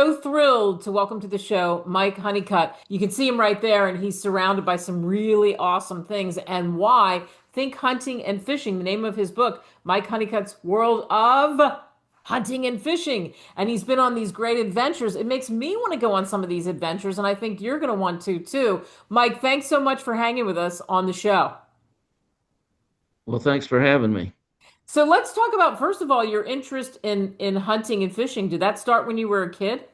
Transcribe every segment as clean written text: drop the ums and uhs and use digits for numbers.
so thrilled to welcome to the show Mike Honeycutt. You can see him right there, and he's surrounded by some really awesome things. And why? Think Hunting and Fishing, the name of his book, Mike Honeycutt's World of Hunting and Fishing. And he's been on these great adventures. It makes me want to go on some of these adventures, and I think you're going to want to too. Mike, thanks so much for hanging with us on the show. Well, thanks for having me. So let's talk about, first of all, your interest in hunting and fishing. Did that start when you were a kid?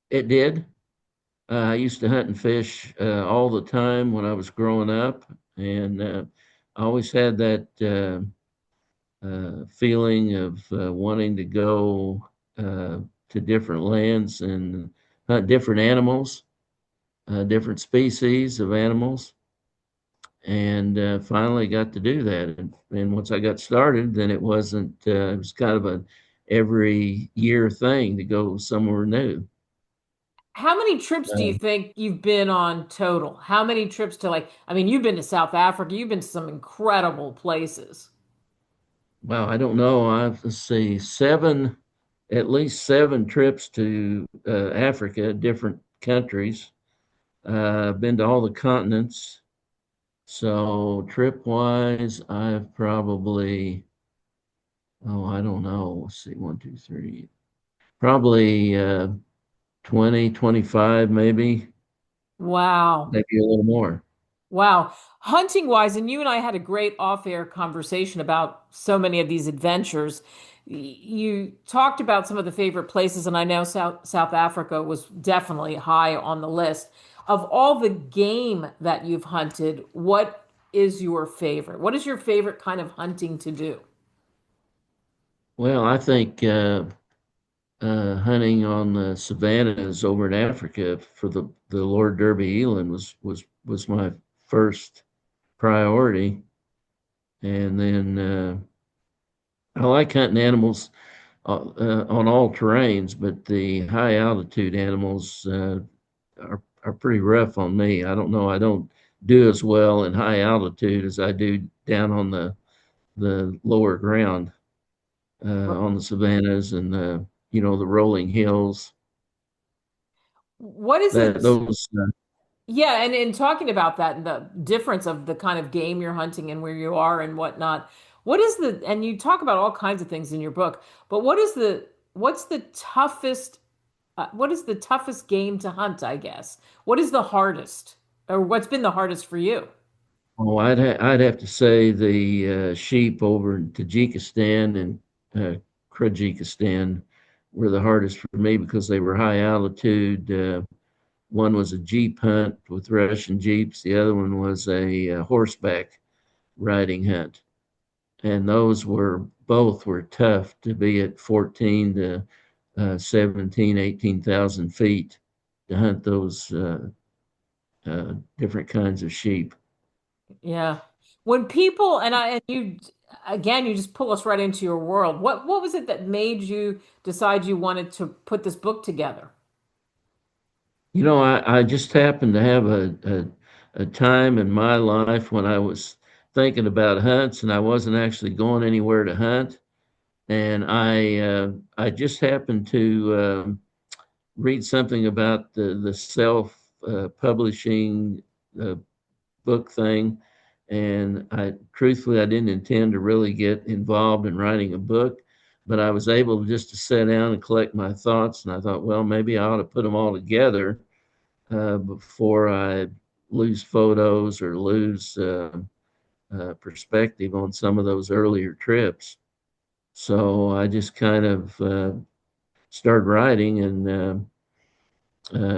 It did. I used to hunt and fish all the time when I was growing up, and I always had that feeling of wanting to go to different lands and hunt different animals, different species of animals, and finally got to do that. And once I got started, then it was kind of a every year thing to go somewhere new. How many trips do you Uh, think you've been on total? How many trips to I mean, you've been to South Africa, you've been to some incredible places. Well, I don't know. I've let's see, at least seven trips to Africa, different countries. I've been to all the continents. So trip wise, I've probably, oh, I don't know. Let's see, one, two, three, probably 20, 25, Wow. maybe a little more. Wow. Hunting wise, and you and I had a great off-air conversation about so many of these adventures. You talked about some of the favorite places, and I know South Africa was definitely high on the list. Of all the game that you've hunted, what is your favorite? What is your favorite kind of hunting to do? Well, I think hunting on the savannas over in Africa for the Lord Derby eland was my first priority, and then I like hunting animals on all terrains, but the high altitude animals are pretty rough on me. I don't know. I don't do as well in high altitude as I do down on the lower ground on the savannas and the rolling hills. What is That it? those Yeah, and in talking about that and the difference of the kind of game you're hunting and where you are and whatnot, what is and you talk about all kinds of things in your book, but what's the toughest, what is the toughest game to hunt, I guess? What is the hardest, or what's been the hardest for you? Oh, I'd have to say the sheep over in Tajikistan and Kyrgyzstan were the hardest for me because they were high altitude. One was a jeep hunt with Russian jeeps. The other one was a horseback riding hunt, and those were both were tough to be at 14 to 17, 18,000 feet to hunt those different kinds of sheep. Yeah. When people and you again, you just pull us right into your world. What was it that made you decide you wanted to put this book together? I just happened to have a time in my life when I was thinking about hunts and I wasn't actually going anywhere to hunt. And I just happened to read something about the self publishing book thing. And truthfully, I didn't intend to really get involved in writing a book, but I was able just to sit down and collect my thoughts. And I thought, well, maybe I ought to put them all together before I lose photos or lose perspective on some of those earlier trips. So I just kind of started writing and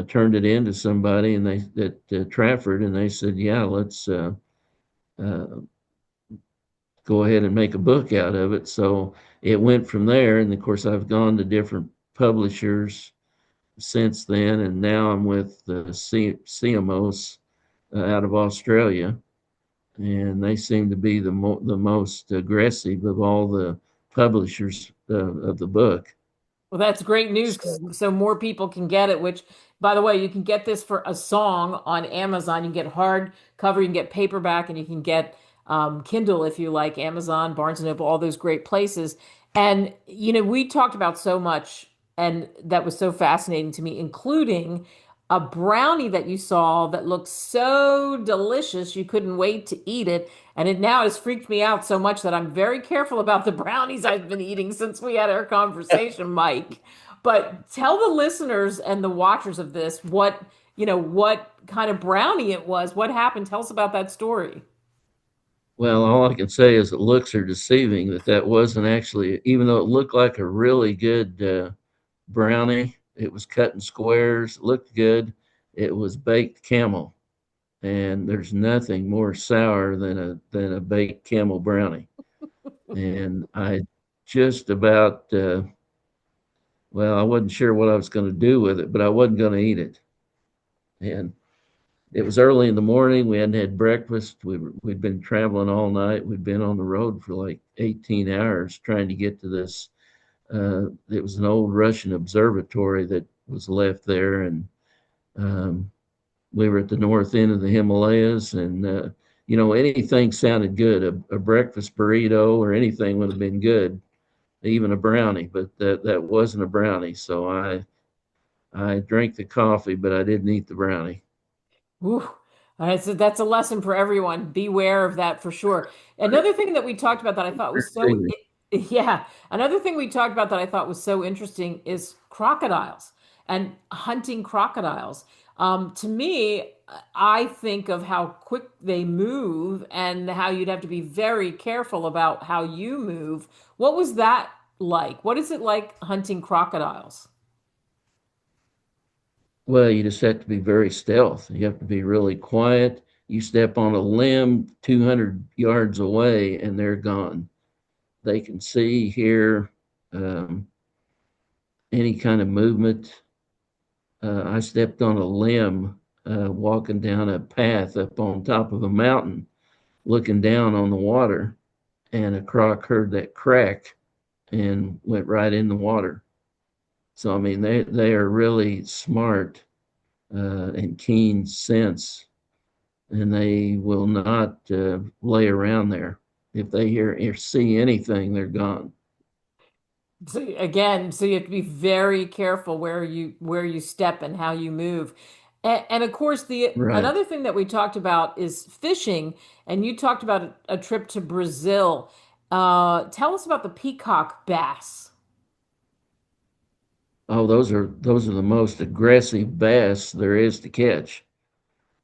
turned it in to somebody, and they at Trafford, and they said, "Yeah, let's uh, go ahead and make a book out of it." So it went from there, and of course, I've gone to different publishers since then, and now I'm with CMOs out of Australia, and they seem to be the most aggressive of all the publishers of the book. Well, that's great news So, 'cause so more people can get it, which by the way, you can get this for a song on Amazon. You can get hardcover, you can get paperback, and you can get Kindle if you like, Amazon, Barnes and Noble, all those great places. And we talked about so much and that was so fascinating to me, including a brownie that you saw that looked so delicious you couldn't wait to eat it. And it now has freaked me out so much that I'm very careful about the brownies I've been eating since we had our conversation, Mike. But tell the listeners and the watchers of this what kind of brownie it was. What happened? Tell us about that story. Well, all I can say is the looks are deceiving. That wasn't actually, even though it looked like a really good brownie. It was cut in squares, looked good. It was baked camel, and there's nothing more sour than a baked camel brownie. And I just about well, I wasn't sure what I was going to do with it, but I wasn't going to eat it. And it was early in the morning. We hadn't had breakfast. We'd been traveling all night. We'd been on the road for like 18 hours trying to get to this. It was an old Russian observatory that was left there, and um, we were at the north end of the Himalayas, and anything sounded good. A breakfast burrito or anything would have been good, even a brownie. But that wasn't a brownie, so I drank the coffee, but I didn't eat the brownie. Ooh, all right, so that's a lesson for everyone. Beware of that for sure. Another thing that we talked about that I thought was yeah, another thing we talked about that I thought was so interesting is crocodiles and hunting crocodiles. To me, I think of how quick they move and how you'd have to be very careful about how you move. What was that like? What is it like hunting crocodiles? Well, you just have to be very stealth. You have to be really quiet. You step on a limb 200 yards away, and they're gone. They can see, hear um, any kind of movement. I stepped on a limb walking down a path up on top of a mountain, looking down on the water, and a croc heard that crack and went right in the water. So I mean, they are really smart and keen sense, and they will not lay around there. If they hear or see anything, they're gone. So again, so you have to be very careful where you step and how you move. And of course, the Right. another thing that we talked about is fishing, and you talked about a trip to Brazil. Tell us about the peacock bass. Oh, those are the most aggressive bass there is to catch.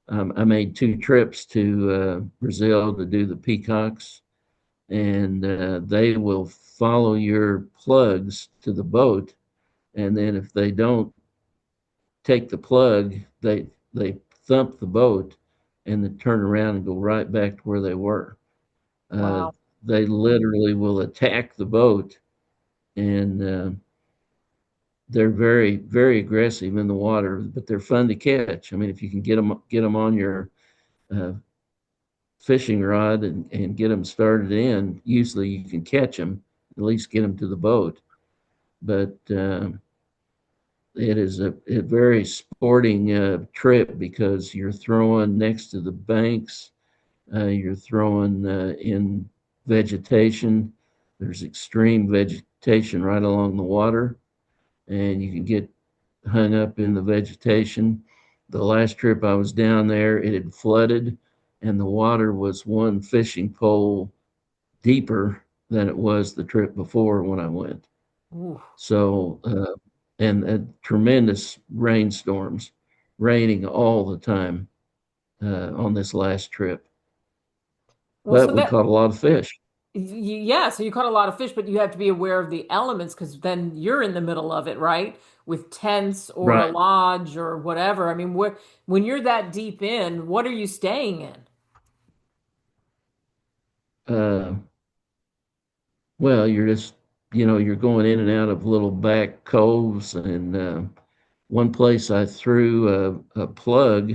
I made two trips to Brazil to do the peacocks, and they will follow your plugs to the boat, and then if they don't take the plug, they thump the boat, and then turn around and go right back to where they were. Uh, Wow. they literally will attack the boat, and they're very very aggressive in the water, but they're fun to catch. I mean, if you can get them on your uh, fishing rod and get them started in, usually you can catch them, at least get them to the boat. But it is a very sporting trip because you're throwing next to the banks, you're throwing in vegetation. There's extreme vegetation right along the water, and you can get hung up in the vegetation. The last trip I was down there, it had flooded, and the water was one fishing pole deeper than it was the trip before when I went. Ooh. So, and tremendous rainstorms, raining all the time on this last trip. Well, But so we that caught a lot of fish. yeah, so you caught a lot of fish, but you have to be aware of the elements because then you're in the middle of it, right? With tents or a Right. lodge or whatever. I mean, when you're that deep in, what are you staying in? Uh, well, you're just, you're going in and out of little back coves. And one place I threw a plug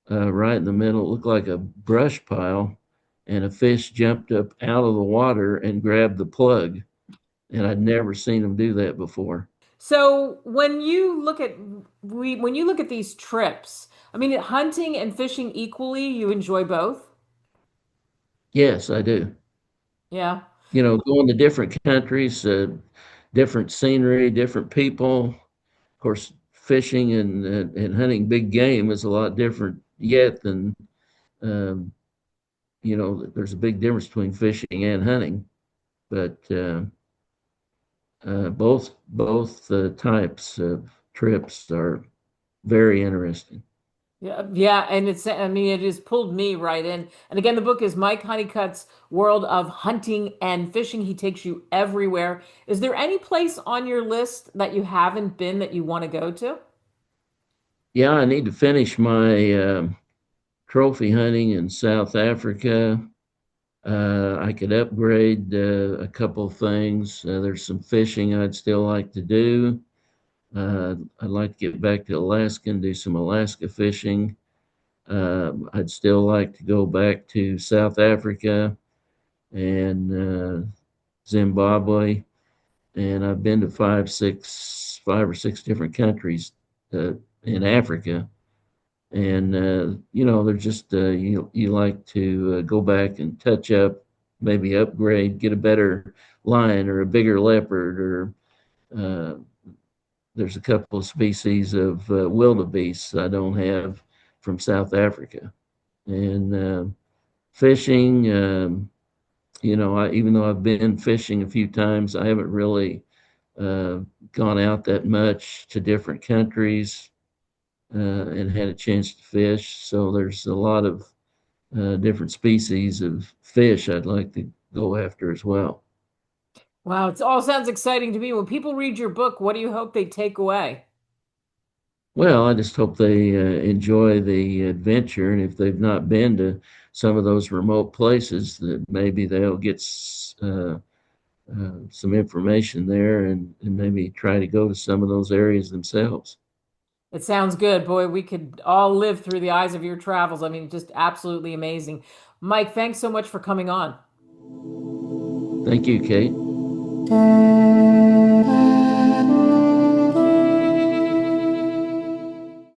right in the middle. It looked like a brush pile, and a fish jumped up out of the water and grabbed the plug. And I'd never seen them do that before. So when you look at these trips, I mean, hunting and fishing equally, you enjoy both? Yes, I do. Yeah. Going to different countries. different scenery, different people. Of course, fishing and hunting big game is a lot different yet than um, there's a big difference between fishing and hunting, but both types of trips are very interesting. Yeah, yeah, and I mean, it has pulled me right in. And again, the book is Mike Honeycutt's World of Hunting and Fishing. He takes you everywhere. Is there any place on your list that you haven't been that you want to go to? Yeah, I need to finish my trophy hunting in South Africa. I could upgrade a couple of things. There's some fishing I'd still like to do. I'd like to get back to Alaska and do some Alaska fishing. I'd still like to go back to South Africa and Zimbabwe. And I've been to five or six different countries in Africa. And they're just you like to go back and touch up, maybe upgrade, get a better lion or a bigger leopard, or uh, there's a couple of species of wildebeests I don't have from South Africa. And fishing, even though I've been fishing a few times, I haven't really uh, gone out that much to different countries and had a chance to fish. So there's a lot of different species of fish I'd like to go after as well. Wow, it all sounds exciting to me. When people read your book, what do you hope they take away? Well, I just hope they enjoy the adventure, and if they've not been to some of those remote places, that maybe they'll get some information there and maybe try to go to some of those areas themselves. It sounds good. Boy, we could all live through the eyes of your travels. I mean, just absolutely amazing. Mike, thanks so much for coming on. Thank you, Kate.